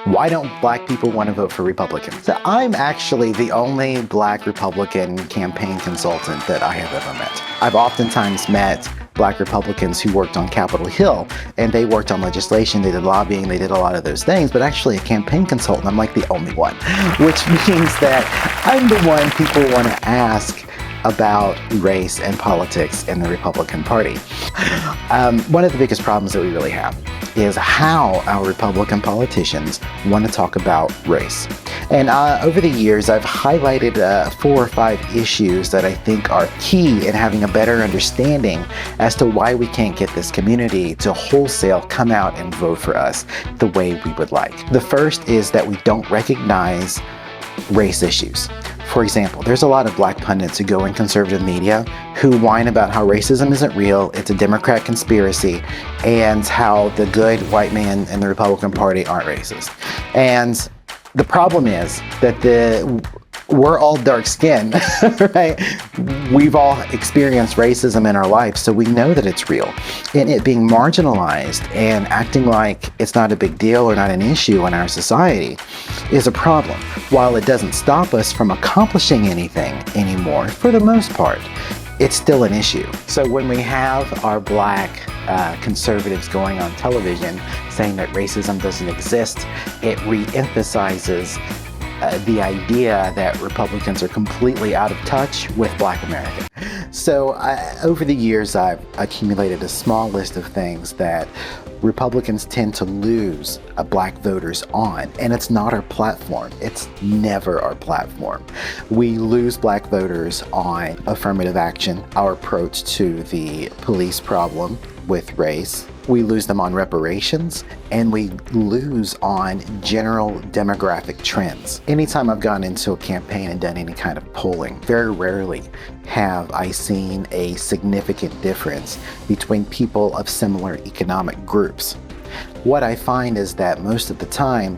Why don't black people want to vote for Republicans? So I'm actually the only black Republican campaign consultant that I have ever met. I've oftentimes met black Republicans who worked on Capitol Hill, and they worked on legislation, they did lobbying, they did a lot of those things, but actually a campaign consultant, I'm like the only one, which means that I'm the one people want to ask about race and politics in the Republican Party. One of the biggest problems that we really have is how our Republican politicians want to talk about race. And over the years, I've highlighted 4 or 5 issues that I think are key in having a better understanding as to why we can't get this community to wholesale come out and vote for us the way we would like. The first is that we don't recognize race issues. For example, there's a lot of black pundits who go in conservative media who whine about how racism isn't real, it's a Democrat conspiracy, and how the good white man in the Republican Party aren't racist. And the problem is that we're all dark-skinned, right? We've all experienced racism in our life, so we know that it's real. And it being marginalized and acting like it's not a big deal or not an issue in our society is a problem. While it doesn't stop us from accomplishing anything anymore, for the most part, it's still an issue. So when we have our black conservatives going on television saying that racism doesn't exist, it re-emphasizes the idea that Republicans are completely out of touch with black America. So over the years, I've accumulated a small list of things that Republicans tend to lose black voters on, and it's not our platform. It's never our platform. We lose black voters on affirmative action, our approach to the police problem with race. We lose them on reparations, and we lose on general demographic trends. Anytime I've gone into a campaign and done any kind of polling, very rarely have I seen a significant difference between people of similar economic groups. What I find is that most of the time,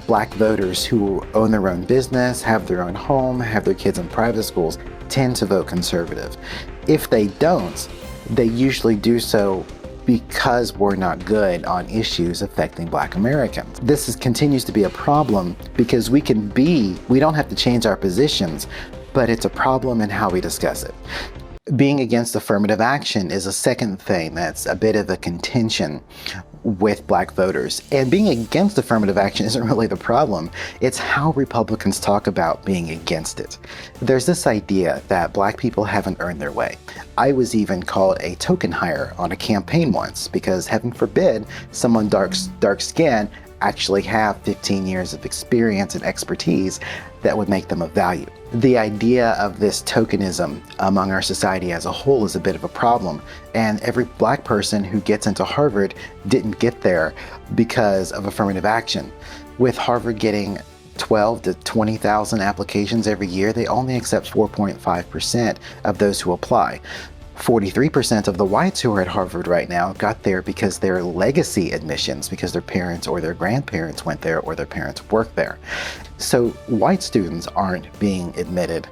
black voters who own their own business, have their own home, have their kids in private schools, tend to vote conservative. If they don't, they usually do so because we're not good on issues affecting black Americans. This continues to be a problem because we don't have to change our positions, but it's a problem in how we discuss it. Being against affirmative action is a second thing that's a bit of a contention with black voters. And being against affirmative action isn't really the problem. It's how Republicans talk about being against it. There's this idea that black people haven't earned their way. I was even called a token hire on a campaign once because, heaven forbid, someone dark-skinned actually have 15 years of experience and expertise that would make them of value. The idea of this tokenism among our society as a whole is a bit of a problem, and every black person who gets into Harvard didn't get there because of affirmative action. With Harvard getting 12 to 20,000 applications every year, they only accept 4.5% of those who apply. 43% of the whites who are at Harvard right now got there because they're legacy admissions, because their parents or their grandparents went there or their parents worked there. So white students aren't being admitted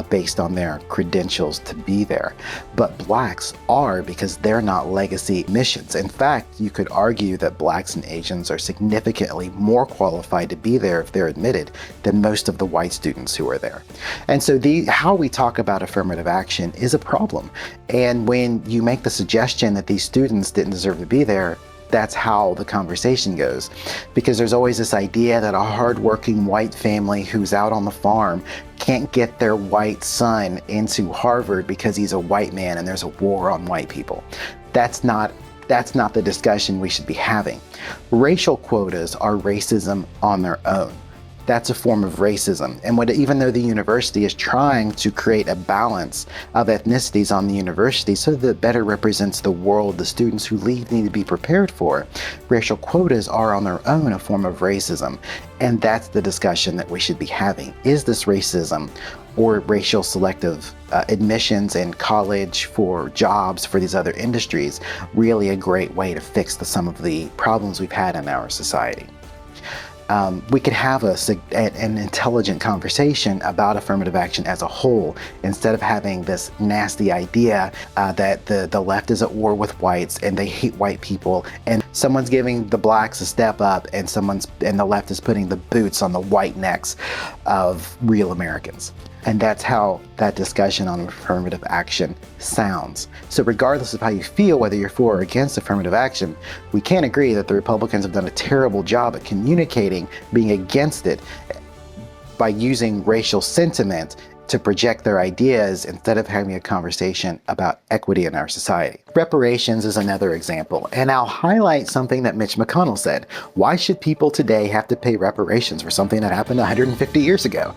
based on their credentials to be there, but blacks are because they're not legacy admissions. In fact, you could argue that blacks and Asians are significantly more qualified to be there if they're admitted than most of the white students who are there. And so how we talk about affirmative action is a problem. And when you make the suggestion that these students didn't deserve to be there, that's how the conversation goes. Because there's always this idea that a hardworking white family who's out on the farm can't get their white son into Harvard because he's a white man and there's a war on white people. That's not the discussion we should be having. Racial quotas are racism on their own. That's a form of racism. And even though the university is trying to create a balance of ethnicities on the university so that it better represents the world the students who leave need to be prepared for, racial quotas are on their own a form of racism. And that's the discussion that we should be having. Is this racism or racial selective admissions in college for jobs for these other industries really a great way to fix some of the problems we've had in our society? We could have an intelligent conversation about affirmative action as a whole instead of having this nasty idea that the left is at war with whites and they hate white people. And Someone's giving the blacks a step up, and the left is putting the boots on the white necks of real Americans. And that's how that discussion on affirmative action sounds. So regardless of how you feel, whether you're for or against affirmative action, we can't agree that the Republicans have done a terrible job at communicating being against it by using racial sentiment to project their ideas instead of having a conversation about equity in our society. Reparations is another example, and I'll highlight something that Mitch McConnell said. Why should people today have to pay reparations for something that happened 150 years ago?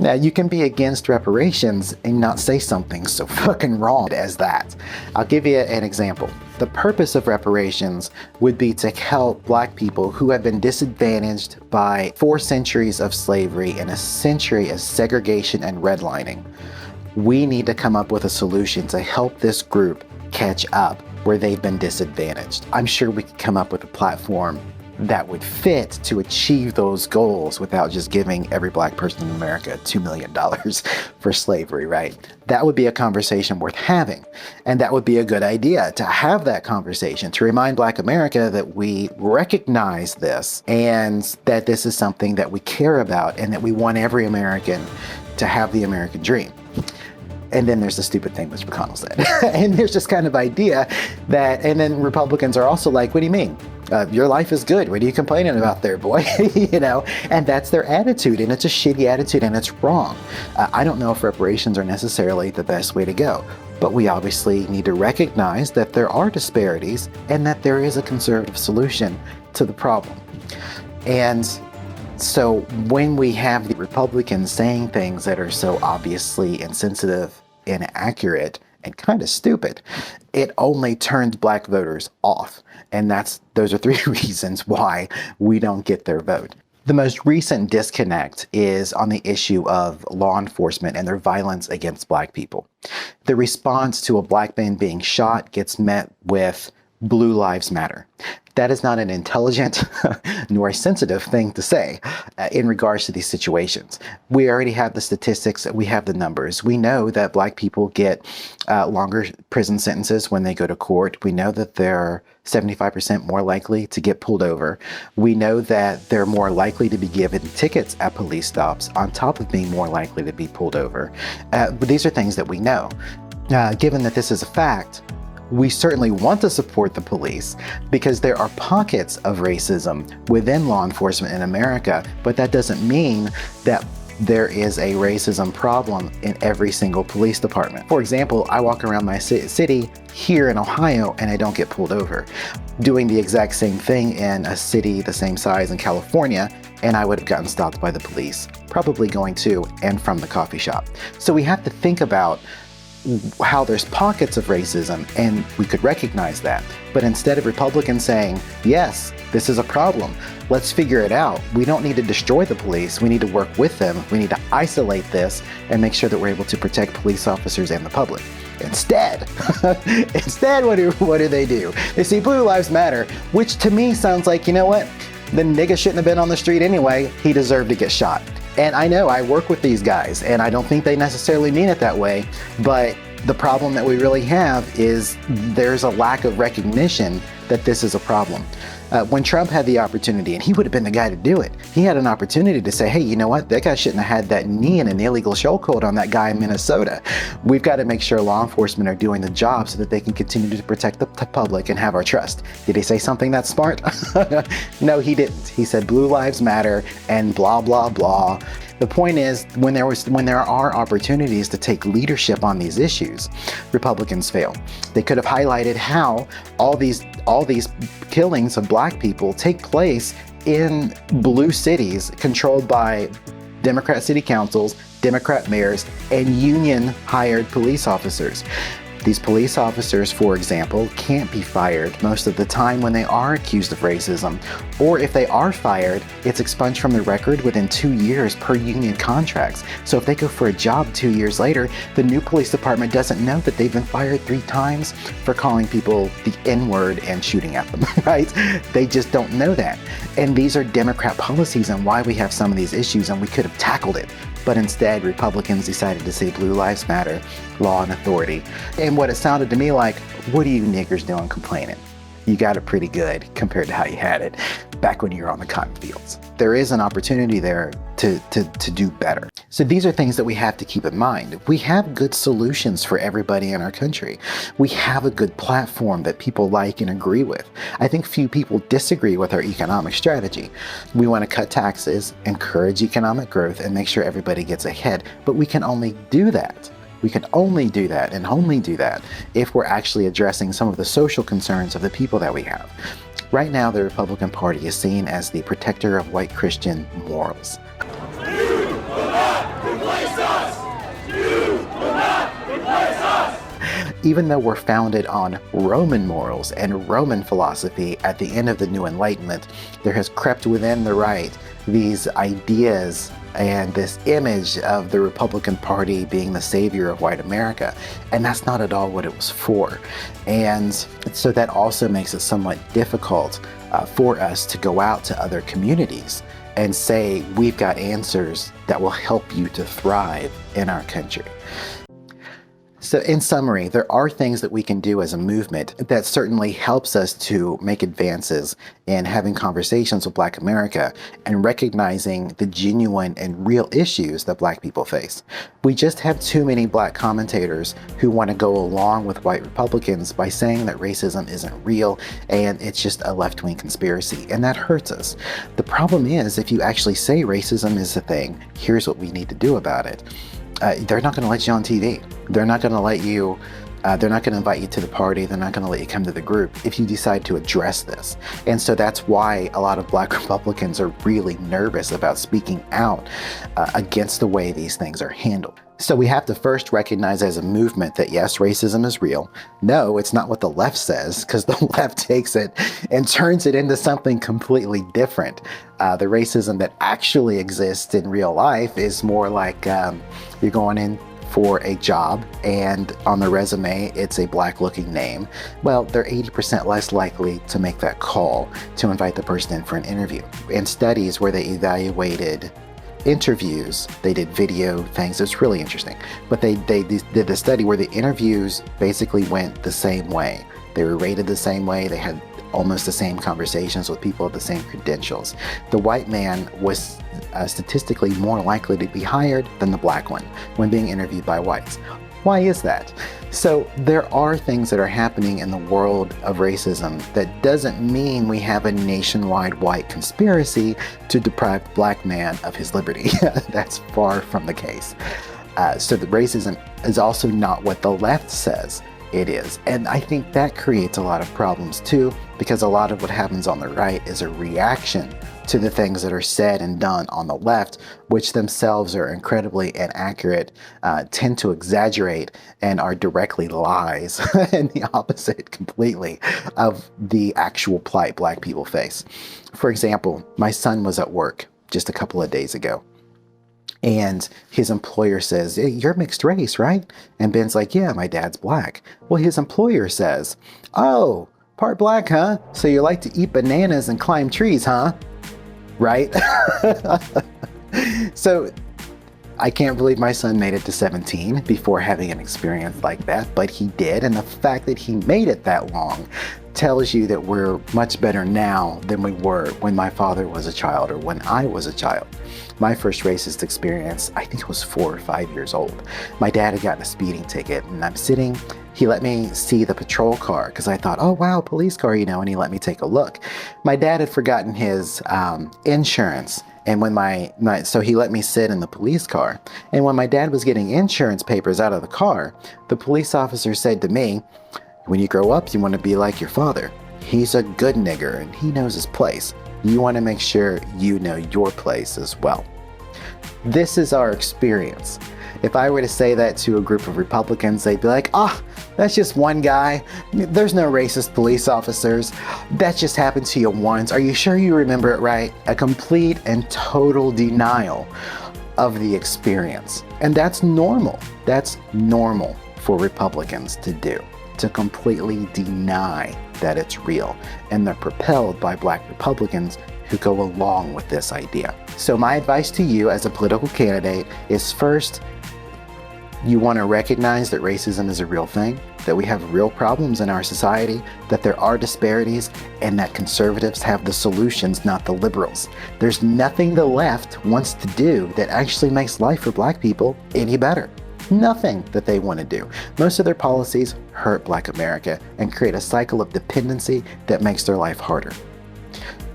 Now, you can be against reparations and not say something so fucking wrong as that. I'll give you an example. The purpose of reparations would be to help black people who have been disadvantaged by 4 centuries of slavery and a century of segregation and redlining. We need to come up with a solution to help this group catch up where they've been disadvantaged. I'm sure we could come up with a platform that would fit to achieve those goals without just giving every black person in America $2 million for slavery, right? That would be a conversation worth having. And that would be a good idea to have that conversation, to remind Black America that we recognize this and that this is something that we care about and that we want every American to have the American dream. And then there's the stupid thing Mr. McConnell said. And there's this kind of idea that, and then Republicans are also like, what do you mean? Your life is good. What are you complaining about there, boy? And that's their attitude, and it's a shitty attitude, and it's wrong. I don't know if reparations are necessarily the best way to go, but we obviously need to recognize that there are disparities and that there is a conservative solution to the problem. And so when we have the Republicans saying things that are so obviously insensitive, inaccurate, and kind of stupid, it only turns black voters off. And those are 3 reasons why we don't get their vote. The most recent disconnect is on the issue of law enforcement and their violence against black people. The response to a black man being shot gets met with Blue Lives Matter. That is not an intelligent nor a sensitive thing to say in regards to these situations. We already have the statistics, we have the numbers. We know that black people get longer prison sentences when they go to court. We know that they're 75% more likely to get pulled over. We know that they're more likely to be given tickets at police stops on top of being more likely to be pulled over. But these are things that we know. Given that this is a fact, we certainly want to support the police because there are pockets of racism within law enforcement in America, but that doesn't mean that there is a racism problem in every single police department. For example, I walk around my city here in Ohio and I don't get pulled over. Doing the exact same thing in a city the same size in California, and I would have gotten stopped by the police, probably going to and from the coffee shop. So we have to think about how there's pockets of racism, and we could recognize that. But instead of Republicans saying, yes, this is a problem, let's figure it out. We don't need to destroy the police. We need to work with them. We need to isolate this and make sure that we're able to protect police officers and the public. Instead, what do they do? They see Blue Lives Matter, which to me sounds like, you know what? The nigga shouldn't have been on the street anyway. He deserved to get shot. And I know I work with these guys, and I don't think they necessarily mean it that way, but the problem that we really have is there's a lack of recognition that this is a problem. When Trump had the opportunity, and he would have been the guy to do it, he had an opportunity to say, hey, you know what? That guy shouldn't have had that knee and an illegal chokehold on that guy in Minnesota. We've got to make sure law enforcement are doing the job so that they can continue to protect the public and have our trust. Did he say something that's smart? No, he didn't. He said Blue Lives Matter and blah, blah, blah. The point is, when there are opportunities to take leadership on these issues, Republicans fail. They could have highlighted how all these killings of black people take place in blue cities controlled by Democrat city councils, Democrat mayors, and union-hired police officers. These police officers, for example, can't be fired most of the time when they are accused of racism, or if they are fired, it's expunged from the record within 2 years per union contracts. So if they go for a job 2 years later, the new police department doesn't know that they've been fired 3 times for calling people the N-word and shooting at them, right? They just don't know that. And these are Democrat policies and why we have some of these issues, and we could have tackled it. But instead, Republicans decided to say Blue Lives Matter, law and authority. And what it sounded to me like, what are you niggers doing complaining? you got it pretty good compared to how you had it back when you were on the cotton fields. There is an opportunity there to do better. So these are things that we have to keep in mind. We have good solutions for everybody in our country. We have a good platform that people like and agree with. I think few people disagree with our economic strategy. We want to cut taxes, encourage economic growth, and make sure everybody gets ahead. But we can only do that. We can only do that and only do that if we're actually addressing some of the social concerns of the people that we have. Right now, the Republican Party is seen as the protector of white Christian morals. You will not replace us! You will not replace us! Even though we're founded on Roman morals and Roman philosophy at the end of the New Enlightenment, there has crept within the right these ideas and this image of the Republican Party being the savior of white America. And that's not at all what it was for. And so that also makes it somewhat difficult for us to go out to other communities and say, we've got answers that will help you to thrive in our country. So in summary, there are things that we can do as a movement that certainly helps us to make advances in having conversations with Black America and recognizing the genuine and real issues that Black people face. We just have too many Black commentators who want to go along with white Republicans by saying that racism isn't real and it's just a left-wing conspiracy, and that hurts us. The problem is, if you actually say racism is a thing, here's what we need to do about it. They're not going to let you on TV. They're not going to let you, they're not going to invite you to the party. They're not going to let you come to the group if you decide to address this. And so that's why a lot of Black Republicans are really nervous about speaking out against the way these things are handled. So we have to first recognize as a movement that yes, racism is real. No, it's not what the left says, because the left takes it and turns it into something completely different. The racism that actually exists in real life is more like you're going in for a job and on the resume it's a Black looking name. Well, they're 80% less likely to make that call to invite the person in for an interview. In studies where they evaluated interviews, they did video things. It's really interesting. But they did a study where the interviews basically went the same way. They were rated the same way. They had almost the same conversations with people of the same credentials. The white man was statistically more likely to be hired than the Black one when being interviewed by whites. Why is that? So there are things that are happening in the world of racism that doesn't mean we have a nationwide white conspiracy to deprive the Black man of his liberty. That's far from the case. So the racism is also not what the left says it is. And I think that creates a lot of problems too, because a lot of what happens on the right is a reaction to the things that are said and done on the left, which themselves are incredibly inaccurate, tend to exaggerate, and are directly lies and the opposite completely of the actual plight Black people face. For example, my son was at work just a couple of days ago, and his employer says, hey, you're mixed race, right? And Ben's like, yeah, my dad's Black. Well, his employer says, oh, part Black, huh? So you like to eat bananas and climb trees, huh? Right? So I can't believe my son made it to 17 before having an experience like that, but he did. And the fact that he made it that long tells you that we're much better now than we were when my father was a child or when I was a child. My first racist experience, I think I was 4 or 5 years old. My dad had gotten a speeding ticket, and I'm sitting, he let me see the patrol car because I thought, oh wow, police car, you know, and he let me take a look. My dad had forgotten his insurance. And when so he let me sit in the police car. And when my dad was getting insurance papers out of the car, the police officer said to me, when you grow up, you want to be like your father. He's a good nigger and he knows his place. You want to make sure you know your place as well. This is our experience. If I were to say that to a group of Republicans, they'd be like, that's just one guy. There's no racist police officers. That just happened to you once. Are you sure you remember it right? A complete and total denial of the experience. And that's normal. That's normal for Republicans to do, to completely deny that it's real. And they're propelled by Black Republicans who go along with this idea. So my advice to you as a political candidate is first, You want to recognize that racism is a real thing, that we have real problems in our society, that there are disparities, and that conservatives have the solutions, not the liberals. There's nothing the left wants to do that actually makes life for Black people any better. Nothing that they want to do. Most of their policies hurt Black America and create a cycle of dependency that makes their life harder.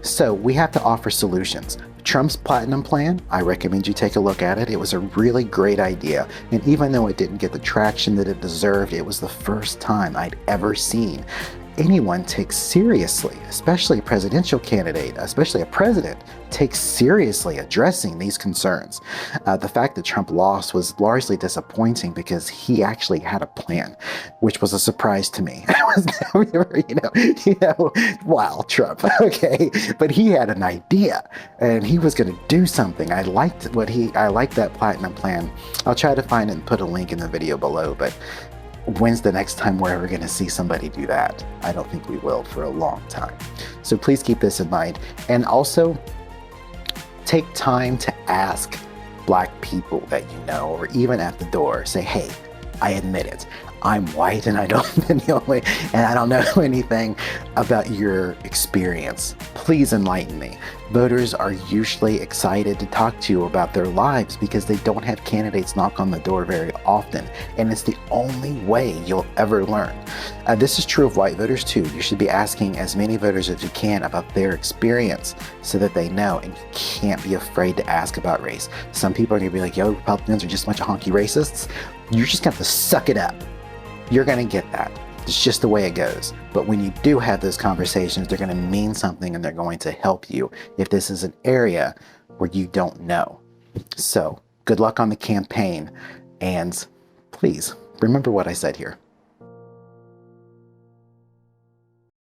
So we have to offer solutions. Trump's Platinum Plan, I recommend you take a look at it. It was a really great idea. And even though it didn't get the traction that it deserved, it was the first time I'd ever seen anyone take seriously, especially a presidential candidate, especially a president, take seriously addressing these concerns. The fact that Trump lost was largely disappointing because he actually had a plan, which was a surprise to me. I was never, wow, Trump, okay, but he had an idea and he was going to do something. I liked that Platinum Plan. I'll try to find it and put a link in the video below, but when's the next time we're ever going to see somebody do that? I don't think we will for a long time. So please keep this in mind. And also, take time to ask Black people that you know, or even at the door, say, hey, I admit it. I'm white and I don't know anything about your experience. Please enlighten me. Voters are usually excited to talk to you about their lives because they don't have candidates knock on the door very often, and it's the only way you'll ever learn. This is true of white voters too. You should be asking as many voters as you can about their experience so that they know, and you can't be afraid to ask about race. Some people are gonna be like, yo, Republicans are just a bunch of honky racists. You're just gonna have to suck it up. You're going to get that. It's just the way it goes. But when you do have those conversations, they're going to mean something and they're going to help you if this is an area where you don't know. So good luck on the campaign. And please remember what I said here.